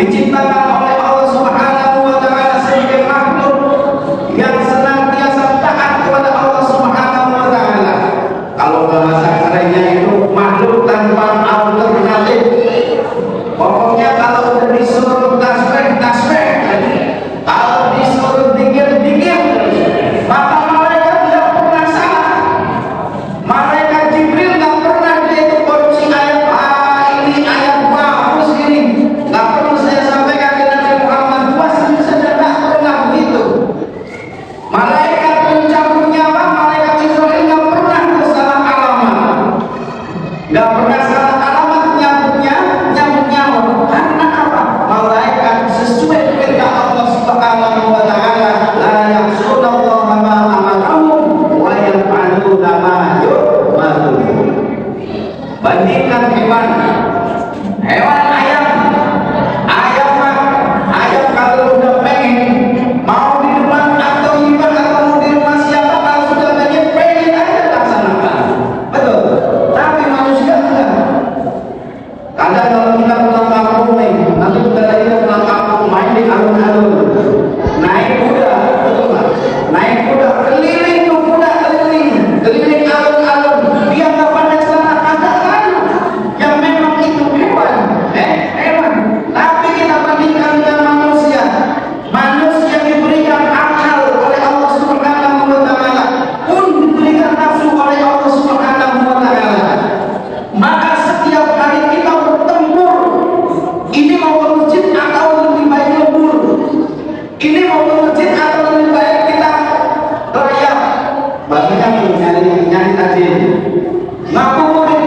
diciptakan oleh Allah Subhanahu wa taala sebagai makhluk yang senantiasa taat kepada Allah Subhanahu wa taala. Kalau bahasa kerennya itu makhluk tanpa alternatif. Pokoknya kalau udah disuruh tasbih, tasbih. Kalau disuruh dikir, dikir. Maka malaikat tidak pernah salah. Malaikat Jibril nggak pernah dia itu korupsi ayat ini ayat bagus ini. Nggak perlu saya sampaikan ke Nabi Muhammad SAW saja, nggak pernah begitu. Malaikat pencabut nyawa, malaikat Israel nggak pernah salah alamat. Nggak pernah salah alamat nyabutnya, nyabut nyawa. Karena apa? Malaikat sesuai perintah Allah Subhanahu wa taala, la ya'sunallaha ma amarahum wa yaf'aluna ma yu'marun. Bandingkan hewan. Hewan ayam. Ayam kalau udah pengen mau di rumah atau ibadah atau mau di rumah siapa, kalau sudah pengen aja laksanakan. Betul. Tapi manusia enggak. Kadang kalau kita pulang kampung nih, nanti bentar lagi kita pulang kampung main di alun-alun, naik kuda, betul nggak? Naik kuda, keliling tuh kuda, keliling alun-alun. Dia nggak pakai celana, kagak lalu. Yang memang itu hewan, hewan. Tapi kita bandingkan dengan manusia. Manusia diberikan akal oleh Allah Subhanahu wa taala, pun diberikan nafsu oleh Allah Subhanahu wa taala. Maka setiap hari kita bertempur. Ini mau ke masjid atau lebih baik lembur? Ini mau ke masjid atau lebih baik kita rayap? Bagikan nyari tajil. Ngabuburit.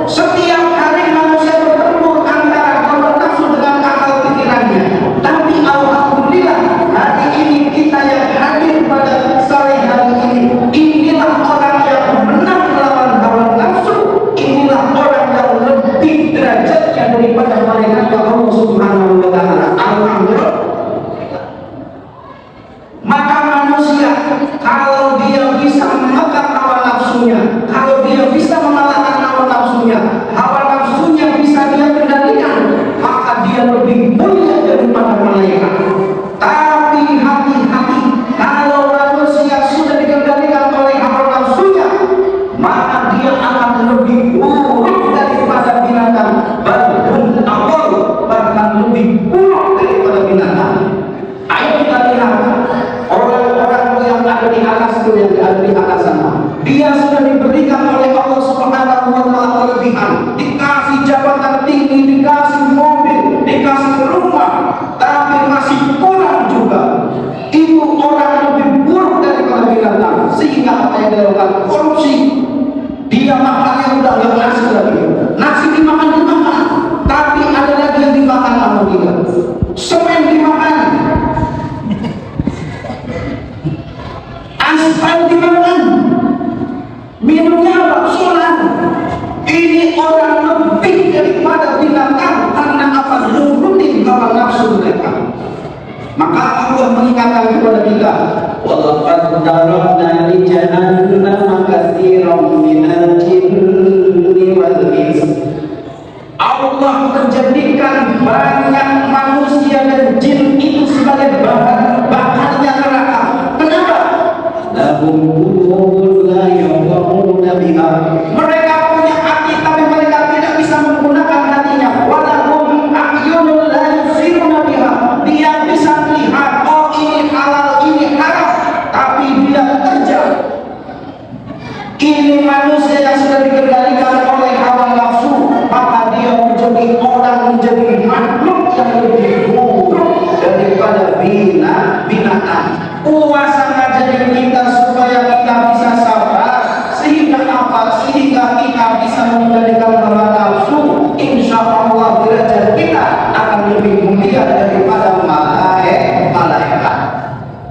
Setiap hari manusia bertempur antara hawa nafsu dengan akal pikirannya. Tapi alhamdulillah hari ini kita yang hadir pada sore hari ini, inilah orang yang menang melawan hawa nafsu. Inilah orang yang lebih derajatnya daripada malaikat Allah Subhanahu wa taala. Alhamdulillah. Maka manusia kalau dia bisa memegang hawa nafsunya, kalau dia bisa mengalahkan hawa nafsunya bisa dia kendalikan, maka dia lebih mulia daripada malaikat. Tapi hati-hati, kalau manusia sudah dikendalikan oleh hawa nafsunya, maka dia akan lebih buruk daripada binatang, bahkan lebih buruk daripada binatang. Ayo kita lihat orang-orang yang ada di atas itu, yang ada di atas sana. Dia sudah diberikan oleh Allah Subhanahu wa taala kelebihan, dikasih jabatan tinggi, dikasih mobil, dikasih rumah, tapi masih kurang juga. Itu orang lebih buruk daripada binatang. Sehingga apa yang dilakukan? Korupsi. Dia makannya udah nggak nasi lagi. Nasi dimakan, tapi ada lagi yang dimakan sama dia. Semen dimakan, aspal dimakan, minumnya baksolan. Ini orang lebih daripada binatang. Karena apa? Nurutin hawa nafsu mereka. Maka Allah mengingatkan kepada kita, walaqad darabna li jahannama katsiran minal jinni wal ins. Allah menjadikan banyak manusia dan jin itu sebagai bahannya neraka. Kenapa? Lahum qulubun la yafqahuna biha. Mereka punya hati tapi mereka tidak bisa menggunakan hatinya. Walahum a'yunun la yubsiruna biha. Dia bisa melihat, oh ini halal, ini haram, tapi dia kerja. Ini manusia yang sudah dikendalikan oleh hawa nafsu, maka dia menjadi orang, menjadi makhluk yang lebih buruk daripada binatang. Puasa ngajarin kita supaya kita bisa sabar, sehingga apa? Sehingga kita bisa mengendalikan hawa nafsu. Insya Allah derajat kita akan lebih mulia daripada malaikat.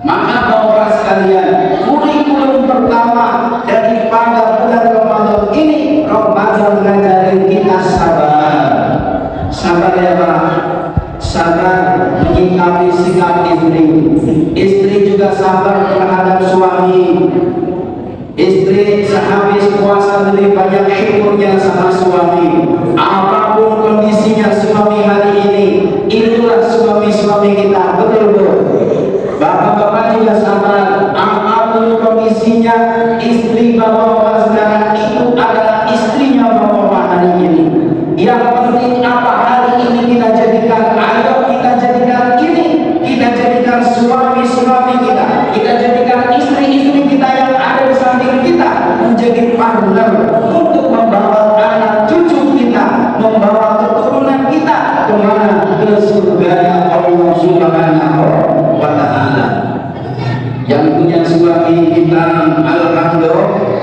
Maka bapak sekalian, kurikulum pertama daripada bulan Ramadan ini, Ramadan ngajarin kita sabar. Sabar ya Pak. Sabar surganya Allah Subhanahu wa Ta'ala. Yang punya suami kita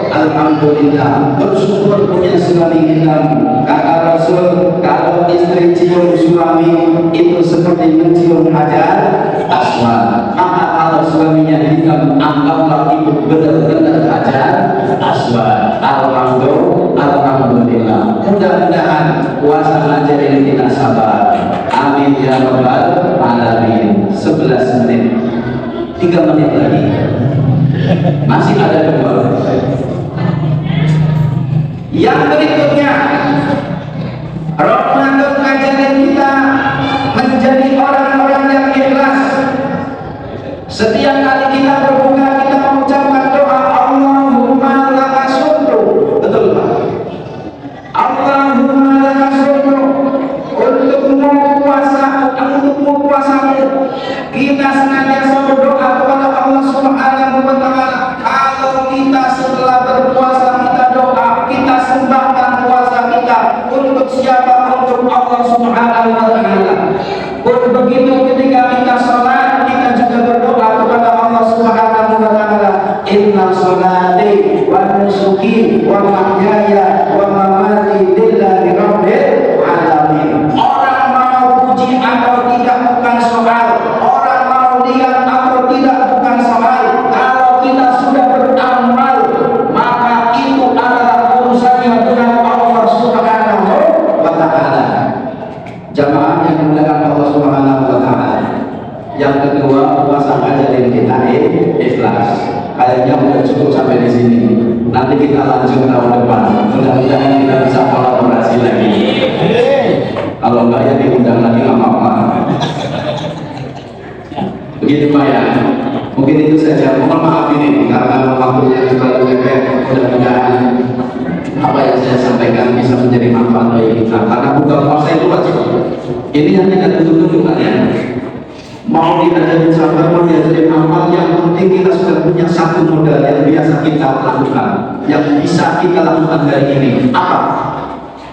alhamdulillah, bersyukur punya suami kita. Kata Rasul, kalau istri cium suami itu seperti mencium hajar aswad. Maka kalau suaminya hitam, anggaplah itu benar-benar hajar aswad. Alhamdulillah. Mudah-mudahan puasa ngajarin kita sabar. Amin ya rabbal alamin. 11 menit, 3 menit lagi, masih ada 2. Yang berikutnya, Ramadan ngajarin kita menjadi orang-orang yang ikhlas. Setiap kali kita berbuka, kita mengucapkan doa Allahumma laka syukru. Betul Pak? Allahumma laka syukru. Untukmu puasamu, kita senantiasa berdoa kepada Allah Subhanahu wa Ta'ala. Kalau kita setelah berpuasa kita doa, kita sembahkan puasa kita untuk siapa? Untuk Allah Subhanahu wa Ta'ala. Pun begitu ketika kita sholat, kita juga berdoa kepada Allah Subhanahu wa Ta'ala. Inna sholati wa nusuki wa mahyaya wa mamati lillahi rabbil alamin. Orang mau puji atau tidak bukan soal, orang mau lihat atau tidak bukan soal. Kalau kita sudah beramal, maka itu adalah urusannya dengan Allah Subhanahu wa Ta'ala. Jamaah yang dimuliakan Allah Subhanahu wa Ta'ala. Yang kedua, puasa ngajarin kita ikhlas. Kayaknya udah cukup sampai di sini. Nanti kita lanjut tahun depan. Mudah-mudahan kita bisa kolaborasi lagi. Kalau enggak ya diundang lagi nggak apa-apa. Begitu Pak ya. Mungkin itu saja. Mohon maaf ini karena waktunya terlalu mepet. Mudah-mudahan apa yang saya sampaikan bisa menjadi manfaat bagi kita. Karena buka puasa itu wajib. Ini yang tidak tunggu-tunggu kalian. Mau diajarin sabar, mau diajarin amal, yang penting kita sudah punya satu modal yang biasa kita lakukan, yang bisa kita lakukan hari ini. Apa?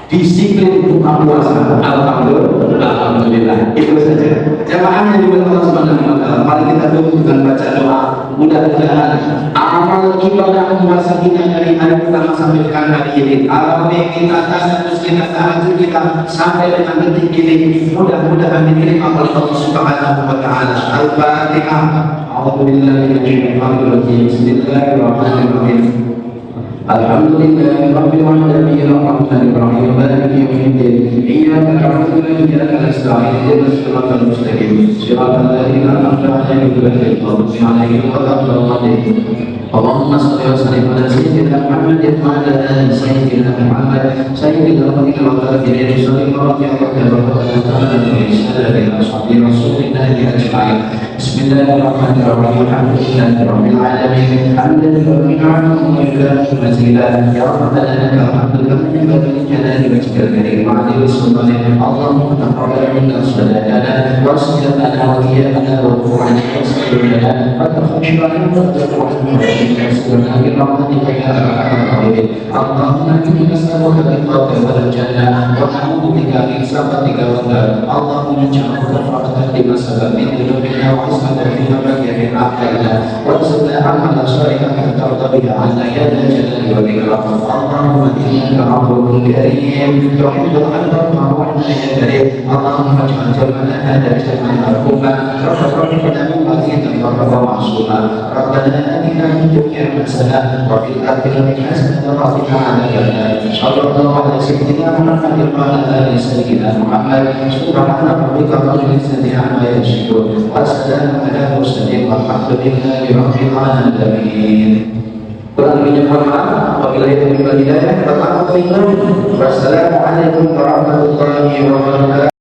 Disiplin buka puasa. Alhamdulillah. Itu saja. Jamaahnya juga Allah Subhanahu wa Ta'ala. Mari kita tutup dengan baca doa. Mudah-mudahan amal ibadah puasa kita dari hari pertama sampai dengan hari ini, alam kita tasawuf kita tahajud kita sampai dengan detik ini, mudah-mudahan diterima oleh Allah Subhanahu wa Ta'ala. Al-Fatihah. A'udzubillahi minasyaitonir rajim. Bismillahirrahmanirrahim. Alhamdulillahi rabbil alamin arrahmanir rahim maliki yaumiddin iyyaka na'budu wa iyyaka nasta'in ihdinas siratal mustaqim siratal ladzina an'amta 'alaihim ghairil maghdubi 'alaihim waladdallin. Allahumma shalli wa sallim ala sayyidina Muhammad wa ala ali sayyidina Muhammad sayyidina al-fadhil wa al-karim sallallahu alaihi wa sallam. Bismillahirrahmanirrahim. Alhamdulillahi rabbil alamin hamdan yu'minu wa yukafi'u mazidan ya rabbana lakal hamdu kama yanbaghi li jalali wajhikal karim wa 'azimi sultanik. Allahumma taqabbal minna salatana wa sallamana wa qiyamana wa qur'ana wa sallamana wa takhshirana wa taqabbal Bismillahirrahmanirrahim. Allahumma inni nas'aluka ridhaka wal jannah wa na'udzu bika min sakhatika wan nar. Allahumma ij'alna rahmatan lima sabab min dhunubina wa ismatan fi mabayyani a'malina wa sallallahu ala sharika tarda biha 'anna ya dzal jalali wal ikram. Allahumma innaka 'afuwwun karim tuhibbul 'afwa fa'fu 'anna ya karim. Allahumma ij'al jam'ana hadha jam'an marhuman wa tafriqna min ba'dihi tafarraqa ma'suma. Rabbana atina الدنيا حسنة وفي الآخرة حسنة وقنا عذاب النار. صلى الله على سيدنا محمد وعلى آل سيدنا محمد. سبحان ربك رب العزة عما يصفون وسلام على المرسلين والحمد لله رب العالمين. Kurang lebihnya mohon maaf. Wabillahi taufiq wal hidayah. Wassalamualaikum warahmatullahi wabarakatuh.